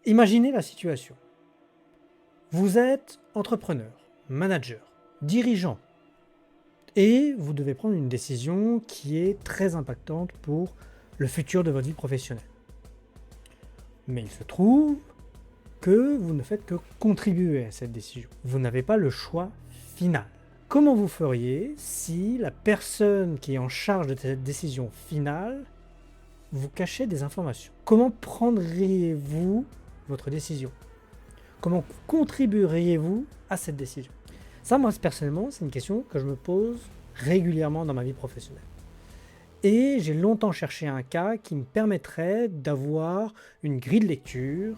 Imaginez la situation. Vous êtes entrepreneur, manager, dirigeant et vous devez prendre une décision qui est très impactante pour le futur de votre vie professionnelle. Mais il se trouve que vous ne faites que contribuer à cette décision. Vous n'avez pas le choix final. Comment vous feriez si la personne qui est en charge de cette décision finale vous cachait des informations? Comment prendriez-vous votre décision? Comment contribueriez-vous à cette décision? Ça, moi, personnellement, c'est une question que je me pose régulièrement dans ma vie professionnelle. Et j'ai longtemps cherché un cas qui me permettrait d'avoir une grille de lecture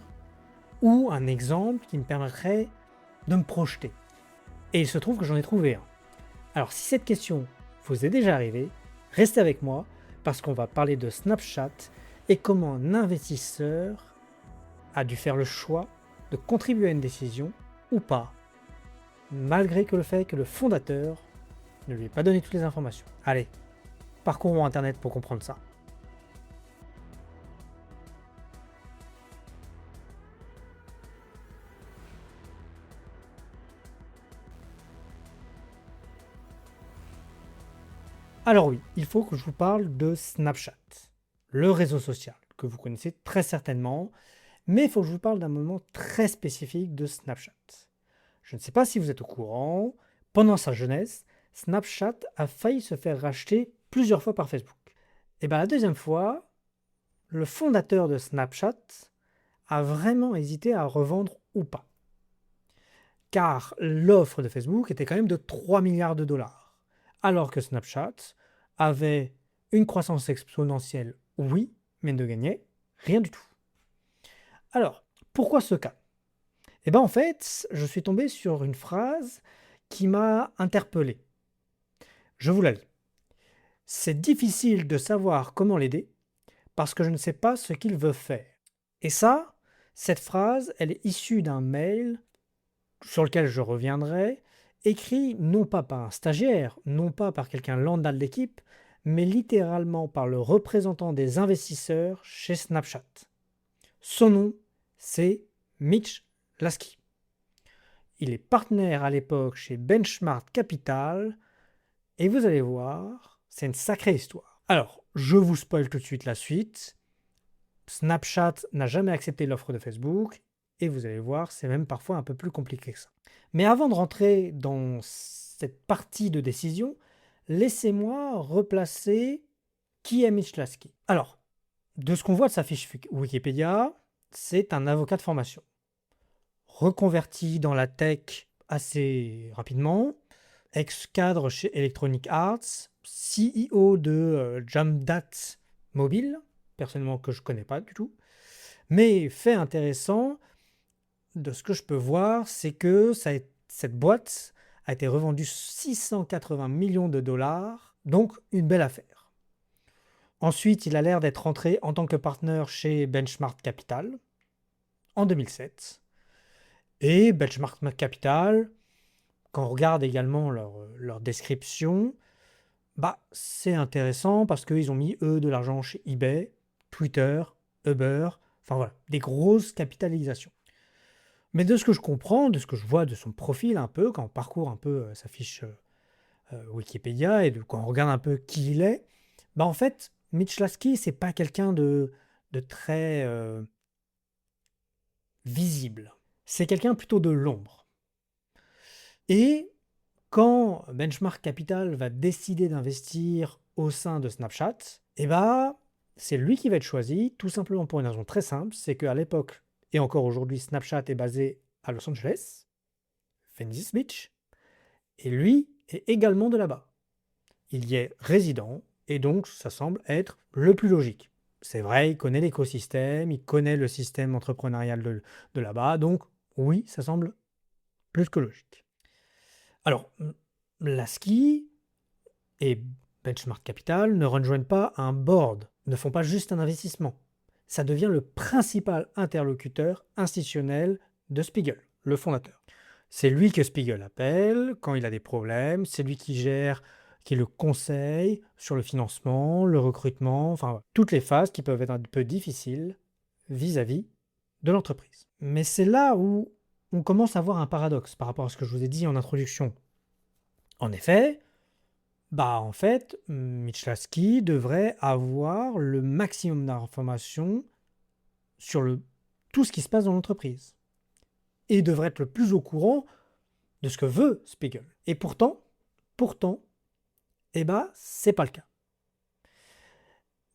ou un exemple qui me permettrait de me projeter. Et il se trouve que j'en ai trouvé un. Alors, si cette question vous est déjà arrivée, restez avec moi parce qu'on va parler de Snapchat et comment un investisseur a dû faire le choix de contribuer à une décision ou pas, malgré que le fait que le fondateur ne lui ait pas donné toutes les informations. Allez, parcourons Internet pour comprendre ça. Alors oui, il faut que je vous parle de Snapchat, le réseau social que vous connaissez très certainement, mais il faut que je vous parle d'un moment très spécifique de Snapchat. Je ne sais pas si vous êtes au courant, pendant sa jeunesse, Snapchat a failli se faire racheter plusieurs fois par Facebook. Et bien la deuxième fois, le fondateur de Snapchat a vraiment hésité à revendre ou pas. Car l'offre de Facebook était quand même de 3 milliards de dollars. Alors que Snapchat avait une croissance exponentielle, oui, mais ne gagnait rien du tout. Alors, pourquoi ce cas? Eh bien en fait, je suis tombé sur une phrase qui m'a interpellé. Je vous la lis. C'est difficile de savoir comment l'aider parce que je ne sais pas ce qu'il veut faire. Et ça, cette phrase, elle est issue d'un mail sur lequel je reviendrai, écrit non pas par un stagiaire, non pas par quelqu'un lambda de l'équipe, mais littéralement par le représentant des investisseurs chez Snapchat. Son nom, c'est Mitch Lasky. Il est partenaire à l'époque chez Benchmark Capital, et vous allez voir, c'est une sacrée histoire. Alors, je vous spoil tout de suite la suite. Snapchat n'a jamais accepté l'offre de Facebook, et vous allez voir, c'est même parfois un peu plus compliqué que ça. Mais avant de rentrer dans cette partie de décision, laissez-moi replacer qui est Mitch Lasky. Alors, de ce qu'on voit de sa fiche Wikipédia, c'est un avocat de formation. Reconverti dans la tech assez rapidement, ex-cadre chez Electronic Arts, CEO de Jamdat Mobile, personnellement que je ne connais pas du tout. Mais fait intéressant, de ce que je peux voir, c'est que cette boîte a été revendue 680 millions de dollars, donc une belle affaire. Ensuite, il a l'air d'être rentré en tant que partenaire chez Benchmark Capital en 2007. Et Benchmark Capital, quand on regarde également leur description, c'est intéressant parce qu'ils ont mis, eux, de l'argent chez eBay, Twitter, Uber, enfin voilà, des grosses capitalisations. Mais de ce que je comprends, de ce que je vois de son profil un peu, quand on parcourt un peu sa fiche Wikipédia et quand on regarde un peu qui il est, en fait, Mitch Lasky, c'est pas quelqu'un de très visible. C'est quelqu'un plutôt de l'ombre. Et quand Benchmark Capital va décider d'investir au sein de Snapchat, c'est lui qui va être choisi, tout simplement pour une raison très simple, c'est qu'à l'époque, et encore aujourd'hui, Snapchat est basé à Los Angeles, Venice Beach, et lui est également de là-bas. Il y est résident, et donc ça semble être le plus logique. C'est vrai, il connaît l'écosystème, il connaît le système entrepreneurial de là-bas, donc oui, ça semble plus que logique. Alors, Lasky et Benchmark Capital ne rejoignent pas un board, ne font pas juste un investissement. Ça devient le principal interlocuteur institutionnel de Spiegel, le fondateur. C'est lui que Spiegel appelle quand il a des problèmes, c'est lui qui gère, qui le conseille sur le financement, le recrutement, enfin toutes les phases qui peuvent être un peu difficiles vis-à-vis de l'entreprise. Mais c'est là où on commence à voir un paradoxe par rapport à ce que je vous ai dit en introduction. En effet, Mitch Lasky devrait avoir le maximum d'informations sur tout ce qui se passe dans l'entreprise et devrait être le plus au courant de ce que veut Spiegel. Et pourtant, c'est pas le cas.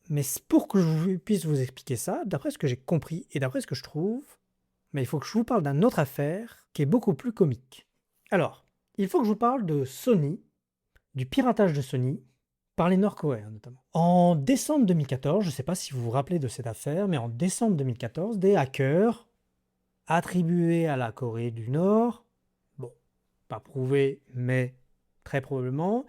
Mais pour que je puisse vous expliquer ça, d'après ce que j'ai compris et d'après ce que je trouve, il faut que je vous parle d'une autre affaire qui est beaucoup plus comique. Alors, il faut que je vous parle de Sony, du piratage de Sony, par les Nord-Coréens notamment. En décembre 2014, je ne sais pas si vous vous rappelez de cette affaire, mais en décembre 2014, des hackers attribués à la Corée du Nord, bon, pas prouvé, mais très probablement,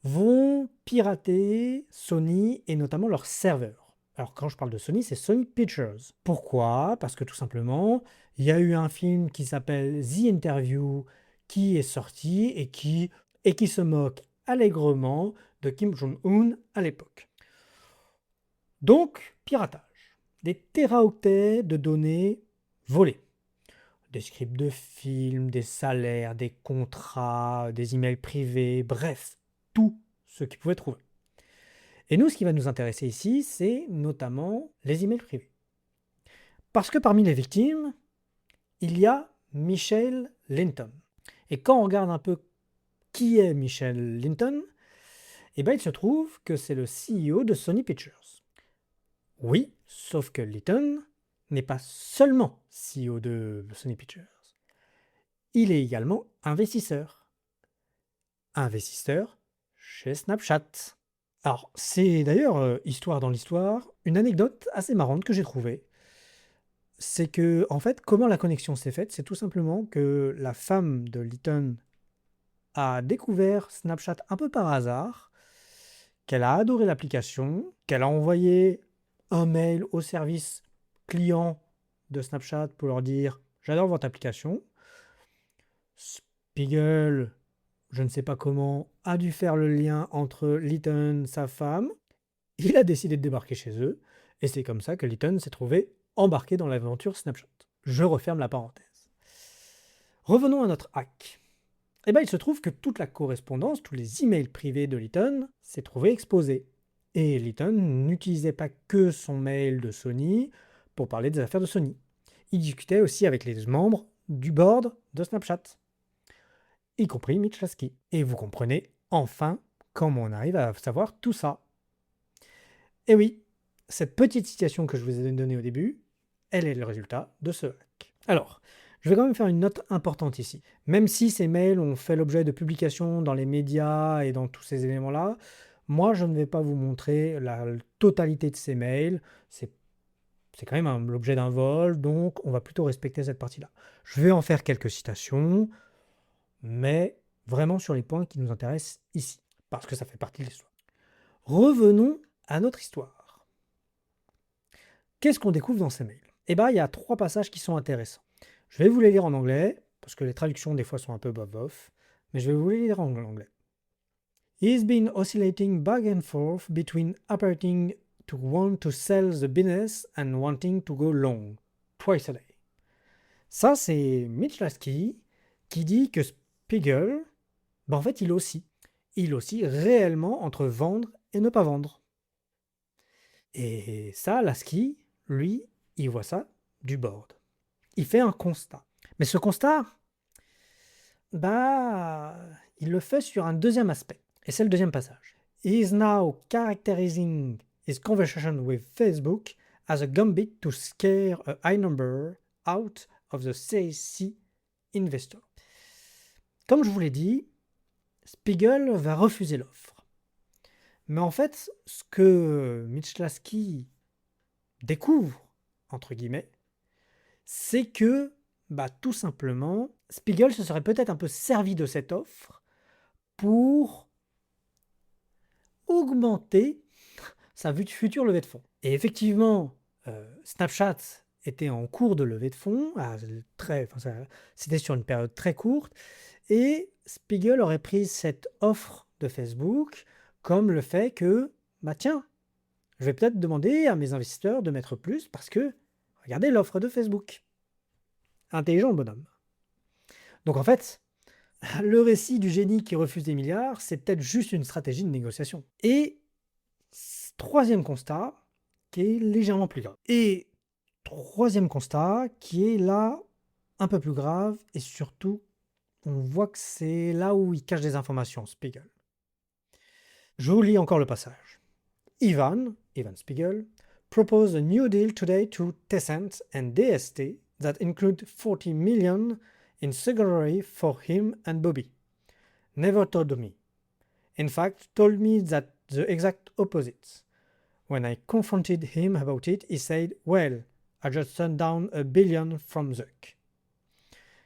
vont pirater Sony et notamment leurs serveurs. Alors quand je parle de Sony, c'est Sony Pictures. Pourquoi? Parce que tout simplement, il y a eu un film qui s'appelle The Interview qui est sorti et qui se moque allègrement de Kim Jong-un à l'époque. Donc, piratage. Des téraoctets de données volées. Des scripts de films, des salaires, des contrats, des emails privés, bref, tout ce qu'ils pouvaient trouver. Et nous, ce qui va nous intéresser ici, c'est notamment les emails privés. Parce que parmi les victimes, il y a Michel Linton. Et quand on regarde un peu qui est Michel Linton, il se trouve que c'est le CEO de Sony Pictures. Oui, sauf que Linton n'est pas seulement CEO de Sony Pictures. Il est également investisseur. Investisseur chez Snapchat. Alors, c'est d'ailleurs, histoire dans l'histoire, une anecdote assez marrante que j'ai trouvée. C'est que, en fait, comment la connexion s'est faite, c'est tout simplement que la femme de Linton a découvert Snapchat un peu par hasard, qu'elle a adoré l'application, qu'elle a envoyé un mail au service client de Snapchat pour leur dire « J'adore votre application ». Spiegel, je ne sais pas comment, a dû faire le lien entre Linton, sa femme. Il a décidé de débarquer chez eux, et c'est comme ça que Linton s'est trouvé embarqué dans l'aventure Snapchat. Je referme la parenthèse. Revenons à notre hack. Il se trouve que toute la correspondance, tous les emails privés de Linton s'est trouvé exposé. Et Linton n'utilisait pas que son mail de Sony pour parler des affaires de Sony. Il discutait aussi avec les membres du board de Snapchat, y compris Mitch Lasky. Et vous comprenez enfin comment on arrive à savoir tout ça. Et oui, cette petite citation que je vous ai donnée au début, elle est le résultat de ce hack. Alors, je vais quand même faire une note importante ici. Même si ces mails ont fait l'objet de publications dans les médias et dans tous ces éléments-là, moi je ne vais pas vous montrer la totalité de ces mails. C'est quand même l'objet d'un vol, donc on va plutôt respecter cette partie-là. Je vais en faire quelques citations, mais vraiment sur les points qui nous intéressent ici, parce que ça fait partie de l'histoire. Revenons à notre histoire. Qu'est-ce qu'on découvre dans ces mails? Il y a 3 passages qui sont intéressants. Je vais vous les lire en anglais, parce que les traductions des fois sont un peu bof, mais je vais vous les lire en anglais. He's been oscillating back and forth between appearing to want to sell the business and wanting to go long, twice a day. Ça, c'est Mitch Lasky qui dit que Spiegel, en fait, il oscille. Il oscille réellement entre vendre et ne pas vendre. Et ça, Lasky, lui, il voit ça du board. Il fait un constat. Mais ce constat, il le fait sur un deuxième aspect. Et c'est le deuxième passage. He is now characterizing his conversation with Facebook as a gambit to scare a high number out of the CAC investor. Comme je vous l'ai dit, Spiegel va refuser l'offre. Mais en fait, ce que Mitch Lasky découvre, entre guillemets, c'est que, tout simplement, Spiegel se serait peut-être un peu servi de cette offre pour augmenter sa future levée de fonds. Et effectivement, Snapchat était en cours de levée de fonds, c'était sur une période très courte, et Spiegel aurait pris cette offre de Facebook comme le fait que, tiens, je vais peut-être demander à mes investisseurs de mettre plus parce que, Regardez l'offre de Facebook. Intelligent le bonhomme. Donc en fait, le récit du génie qui refuse des milliards, c'est peut-être juste une stratégie de négociation. Et troisième constat, qui est légèrement plus grave. Et troisième constat, qui est là un peu plus grave, et surtout, on voit que c'est là où il cache des informations, Spiegel. Je vous lis encore le passage. Evan Spiegel, proposed a new deal today to Tencent and DST that include 40 million in salary for him and Bobby. Never told me. In fact, told me that the exact opposite. When I confronted him about it, he said, well, I just turned down $1 billion from Zuck.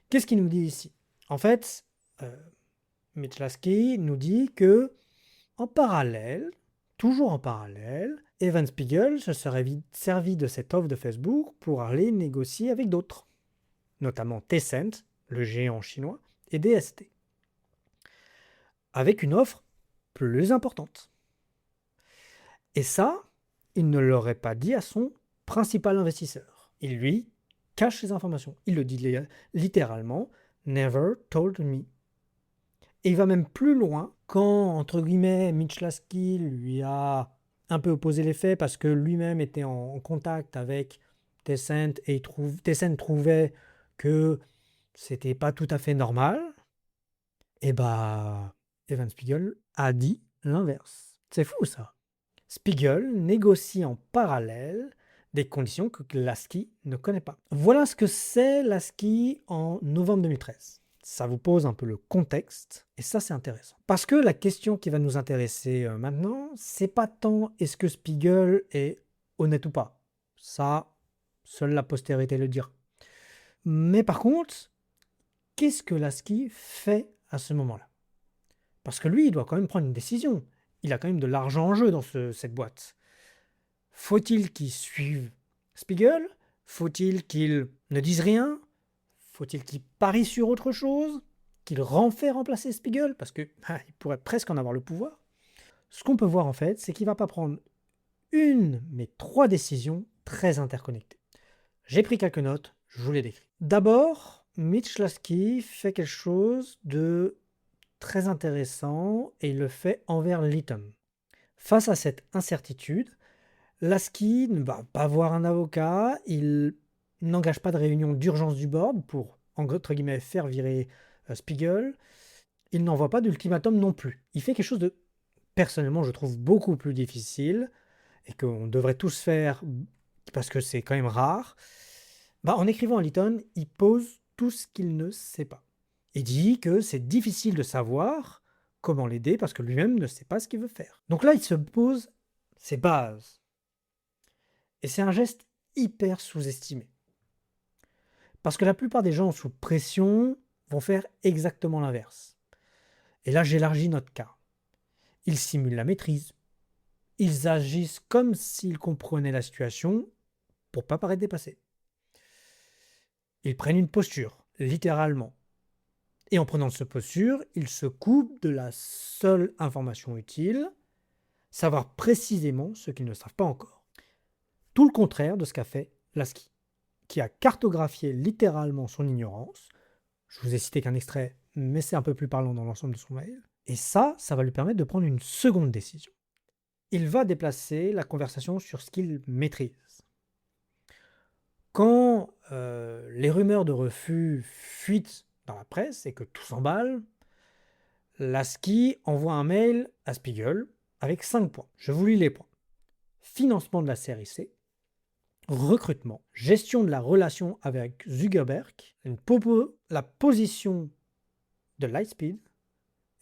Qu'est-ce qu'il nous dit ici? En fait, Mitch Lasky nous dit que, en parallèle, toujours en parallèle, Evan Spiegel se serait servi de cette offre de Facebook pour aller négocier avec d'autres, notamment Tencent, le géant chinois, et DST, avec une offre plus importante. Et ça, il ne l'aurait pas dit à son principal investisseur. Il lui cache ses informations. Il le dit littéralement, never told me. Et il va même plus loin quand, entre guillemets, Mitch Lasky lui a un peu opposé les faits parce que lui-même était en contact avec Tencent et Tencent trouvait que c'était pas tout à fait normal. Et bah, Evan Spiegel a dit l'inverse. C'est fou ça. Spiegel négocie en parallèle des conditions que Lasky ne connaît pas. Voilà ce que c'est Lasky en novembre 2013. Ça vous pose un peu le contexte, et ça c'est intéressant. Parce que la question qui va nous intéresser maintenant, c'est pas tant est-ce que Spiegel est honnête ou pas. Ça, seule la postérité le dira. Mais par contre, qu'est-ce que Lasky fait à ce moment-là? Parce que lui, il doit quand même prendre une décision. Il a quand même de l'argent en jeu dans cette boîte. Faut-il qu'il suive Spiegel? Faut-il qu'il ne dise rien? Faut-il qu'il parie sur autre chose? Qu'il fait remplacer Spiegel? Parce que il pourrait presque en avoir le pouvoir. Ce qu'on peut voir en fait, c'est qu'il ne va pas prendre une, mais 3 décisions très interconnectées. J'ai pris quelques notes, je vous les décris. D'abord, Mitch Lasky fait quelque chose de très intéressant et il le fait envers Litton. Face à cette incertitude, Lasky ne va pas voir un avocat, il n'engage pas de réunion d'urgence du board pour, entre guillemets, faire virer Spiegel. Il n'envoie pas d'ultimatum non plus. Il fait quelque chose de, personnellement, je trouve beaucoup plus difficile et qu'on devrait tous faire parce que c'est quand même rare. En écrivant à Litton, il pose tout ce qu'il ne sait pas. Il dit que c'est difficile de savoir comment l'aider parce que lui-même ne sait pas ce qu'il veut faire. Donc là, il se pose ses bases. Et c'est un geste hyper sous-estimé. Parce que la plupart des gens sous pression vont faire exactement l'inverse. Et là, j'élargis notre cas. Ils simulent la maîtrise. Ils agissent comme s'ils comprenaient la situation pour ne pas paraître dépassés. Ils prennent une posture, littéralement. Et en prenant cette posture, ils se coupent de la seule information utile, savoir précisément ce qu'ils ne savent pas encore. Tout le contraire de ce qu'a fait Lasky, qui a cartographié littéralement son ignorance. Je vous ai cité qu'un extrait, mais c'est un peu plus parlant dans l'ensemble de son mail. Et ça va lui permettre de prendre une seconde décision. Il va déplacer la conversation sur ce qu'il maîtrise. Quand les rumeurs de refus fuitent dans la presse et que tout s'emballe, Lasky envoie un mail à Spiegel avec 5 points. Je vous lis les points. Financement de la série C, recrutement, gestion de la relation avec Zuckerberg, la position de Lightspeed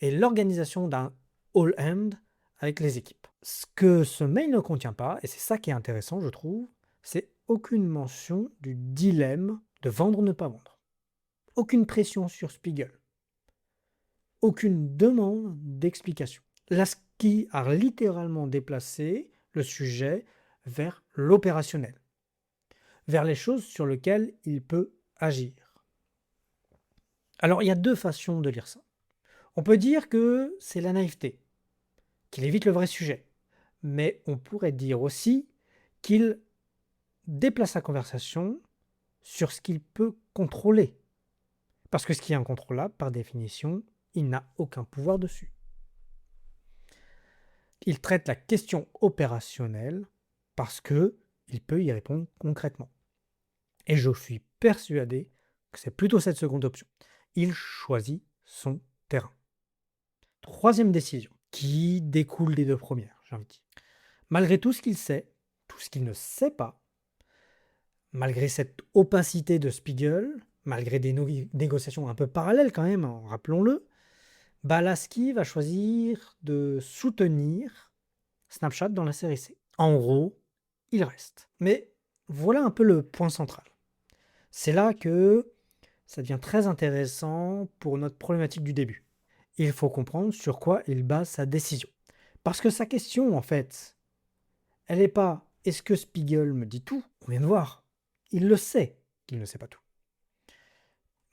et l'organisation d'un all-hand avec les équipes. Ce que ce mail ne contient pas, et c'est ça qui est intéressant je trouve, c'est aucune mention du dilemme de vendre ou ne pas vendre. Aucune pression sur Spiegel. Aucune demande d'explication. Lasky a littéralement déplacé le sujet vers l'opérationnel, vers les choses sur lesquelles il peut agir. Alors, il y a 2 façons de lire ça. On peut dire que c'est la naïveté, qu'il évite le vrai sujet. Mais on pourrait dire aussi qu'il déplace la conversation sur ce qu'il peut contrôler. Parce que ce qui est incontrôlable, par définition, il n'a aucun pouvoir dessus. Il traite la question opérationnelle parce que il peut y répondre concrètement. Et je suis persuadé que c'est plutôt cette seconde option. Il choisit son terrain. Troisième décision, qui découle des deux premières, j'ai envie de dire. Malgré tout ce qu'il sait, tout ce qu'il ne sait pas, malgré cette opacité de Spiegel, malgré des négociations un peu parallèles quand même, hein, rappelons-le, Lasky va choisir de soutenir Snapchat dans la série C. En gros, il reste. Mais voilà un peu le point central. C'est là que ça devient très intéressant pour notre problématique du début. Il faut comprendre sur quoi il base sa décision. Parce que sa question, en fait, elle n'est pas est-ce que Spiegel me dit tout? On vient de voir. Il le sait qu'il ne sait pas tout.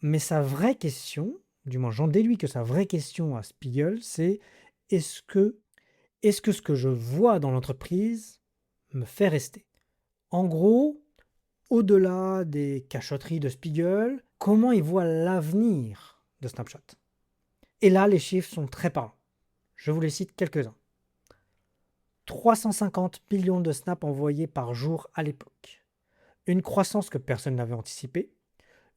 Mais sa vraie question, du moins j'en déduis que sa vraie question à Spiegel, c'est est-ce que, ce que je vois dans l'entreprise me fait rester? En gros, au-delà des cachotteries de Spiegel, comment il voit l'avenir de Snapchat? Et là, les chiffres sont très parlants. Je vous les cite quelques-uns. 350 millions de snaps envoyés par jour à l'époque. Une croissance que personne n'avait anticipée.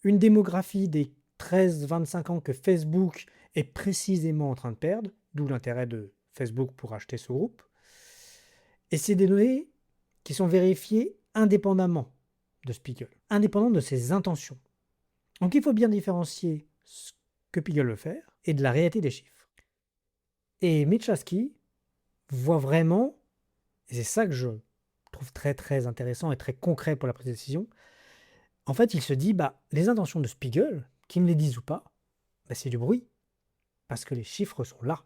Une démographie des 13-25 ans que Facebook est précisément en train de perdre, d'où l'intérêt de Facebook pour acheter ce groupe. Et c'est des données qui sont vérifiées indépendamment de Spiegel, indépendamment de ses intentions. Donc il faut bien différencier ce que Spiegel veut faire et de la réalité des chiffres. Et Mitch Lasky voit vraiment, et c'est ça que je trouve très très intéressant et très concret pour la prise de décision, en fait il se dit, les intentions de Spiegel, qu'il me les dise ou pas, c'est du bruit, parce que les chiffres sont là.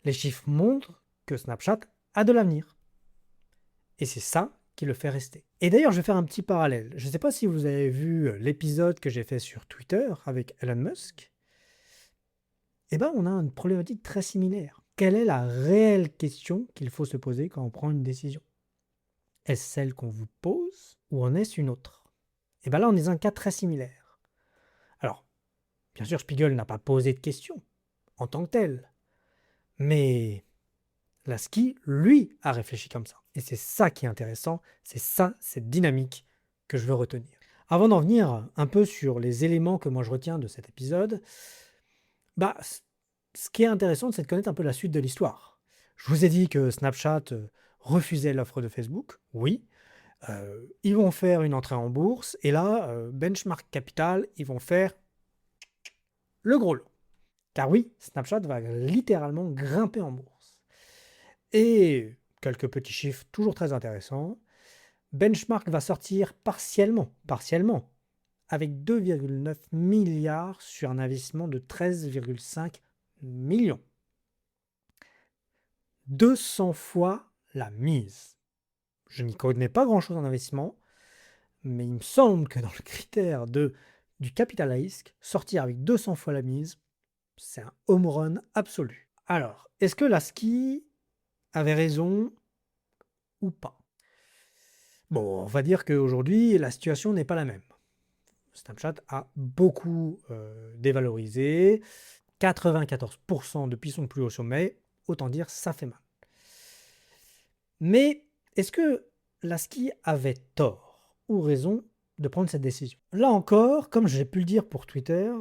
Les chiffres montrent que Snapchat a de l'avenir. Et c'est ça qui le fait rester. Et d'ailleurs, je vais faire un petit parallèle. Je ne sais pas si vous avez vu l'épisode que j'ai fait sur Twitter avec Elon Musk. On a une problématique très similaire. Quelle est la réelle question qu'il faut se poser quand on prend une décision? Est-ce celle qu'on vous pose ou en est-ce une autre? Et là, on est dans un cas très similaire. Alors, bien sûr, Spiegel n'a pas posé de question en tant que tel. Mais Lasky, lui, a réfléchi comme ça. Et c'est ça qui est intéressant, c'est ça, cette dynamique que je veux retenir. Avant d'en venir un peu sur les éléments que moi je retiens de cet épisode, ce qui est intéressant, c'est de connaître un peu la suite de l'histoire. Je vous ai dit que Snapchat refusait l'offre de Facebook, oui. Ils vont faire une entrée en bourse, et là, Benchmark Capital, ils vont faire le gros lot. Car oui, Snapchat va littéralement grimper en bourse. Et quelques petits chiffres toujours très intéressants. Benchmark va sortir partiellement, avec 2,9 milliards sur un investissement de 13,5 millions. 200 fois la mise. Je n'y connais pas grand-chose en investissement, mais il me semble que dans le critère du capital risque, sortir avec 200 fois la mise, c'est un home run absolu. Alors, est-ce que Lasky avait raison ou pas? Bon, on va dire qu'aujourd'hui, la situation n'est pas la même. Snapchat a beaucoup dévalorisé, 94% depuis son plus haut sommet, autant dire ça fait mal. Mais est-ce que Lasky avait tort ou raison de prendre cette décision? Là encore, comme j'ai pu le dire pour Twitter,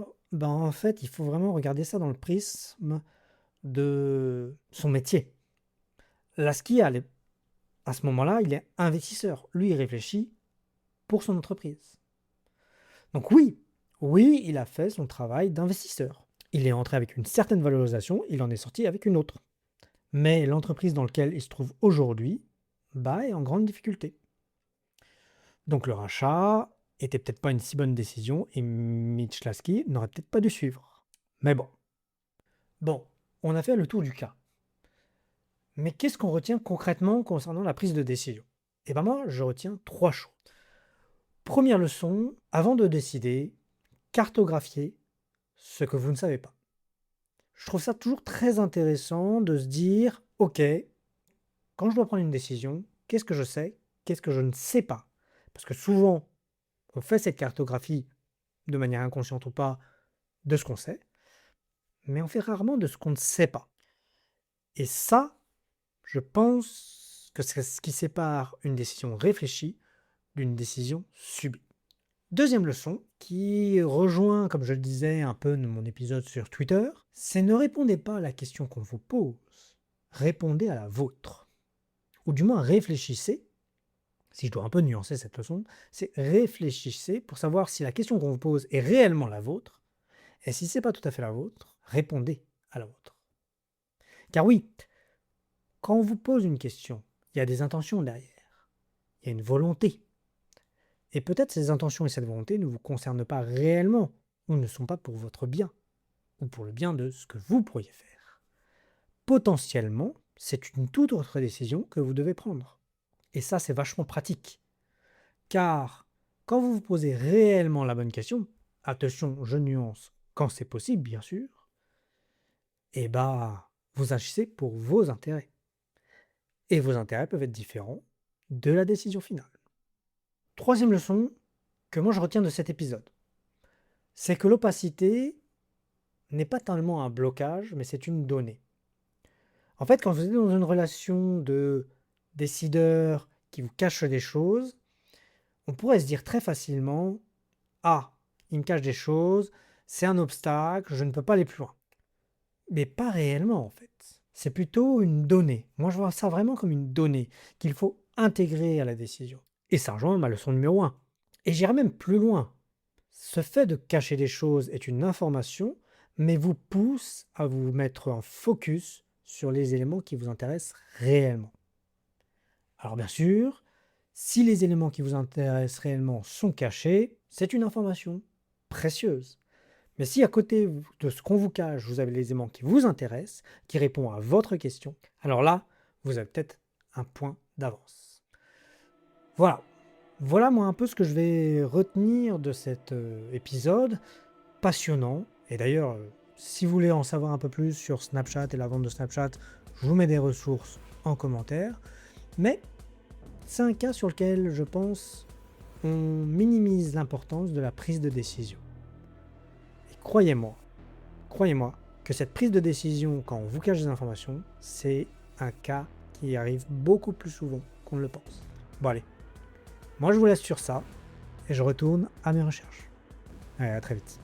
en fait, il faut vraiment regarder ça dans le prisme de son métier. Lasky, à ce moment-là, il est investisseur. Lui, il réfléchit pour son entreprise. Donc oui, il a fait son travail d'investisseur. Il est entré avec une certaine valorisation, il en est sorti avec une autre. Mais l'entreprise dans laquelle il se trouve aujourd'hui est en grande difficulté. Donc le rachat était peut-être pas une si bonne décision et Mitch Lasky n'aurait peut-être pas dû suivre. Mais bon. Bon, on a fait le tour du cas. Mais qu'est-ce qu'on retient concrètement concernant la prise de décision? Moi, je retiens 3 choses. Première leçon, avant de décider, cartographier ce que vous ne savez pas. Je trouve ça toujours très intéressant de se dire, ok, quand je dois prendre une décision, qu'est-ce que je sais, qu'est-ce que je ne sais pas? Parce que souvent, on fait cette cartographie de manière inconsciente ou pas de ce qu'on sait, mais on fait rarement de ce qu'on ne sait pas. Et ça, je pense que c'est ce qui sépare une décision réfléchie d'une décision subie. Deuxième leçon, qui rejoint, comme je le disais un peu dans mon épisode sur Twitter, c'est ne répondez pas à la question qu'on vous pose, répondez à la vôtre. Ou du moins réfléchissez, si je dois un peu nuancer cette leçon, c'est réfléchissez pour savoir si la question qu'on vous pose est réellement la vôtre, et si c'est pas tout à fait la vôtre, répondez à la vôtre. Car oui, quand on vous pose une question, il y a des intentions derrière, il y a une volonté. Et peut-être ces intentions et cette volonté ne vous concernent pas réellement, ou ne sont pas pour votre bien, ou pour le bien de ce que vous pourriez faire. Potentiellement, c'est une toute autre décision que vous devez prendre. Et ça, c'est vachement pratique. Car quand vous vous posez réellement la bonne question, attention, je nuance quand c'est possible, bien sûr, et bah, vous agissez pour vos intérêts. Et vos intérêts peuvent être différents de la décision finale. Troisième leçon que moi je retiens de cet épisode, c'est que l'opacité n'est pas tellement un blocage, mais c'est une donnée. En fait, quand vous êtes dans une relation de décideur qui vous cache des choses, on pourrait se dire très facilement: ah, il me cache des choses, c'est un obstacle, je ne peux pas aller plus loin. Mais pas réellement en fait. C'est plutôt une donnée. Moi je vois ça vraiment comme une donnée qu'il faut intégrer à la décision. Et ça rejoint ma leçon numéro 1. Et j'irai même plus loin. Ce fait de cacher des choses est une information, mais vous pousse à vous mettre en focus sur les éléments qui vous intéressent réellement. Alors bien sûr, si les éléments qui vous intéressent réellement sont cachés, c'est une information précieuse. Mais si à côté de ce qu'on vous cache, vous avez les éléments qui vous intéressent, qui répondent à votre question, alors là, vous avez peut-être un point d'avance. Voilà. Voilà moi un peu ce que je vais retenir de cet épisode passionnant. Et d'ailleurs, si vous voulez en savoir un peu plus sur Snapchat et la vente de Snapchat, je vous mets des ressources en commentaire. Mais c'est un cas sur lequel je pense on minimise l'importance de la prise de décision. Et croyez-moi que cette prise de décision quand on vous cache des informations, c'est un cas qui arrive beaucoup plus souvent qu'on ne le pense. Bon allez, moi je vous laisse sur ça et je retourne à mes recherches. Allez, à très vite.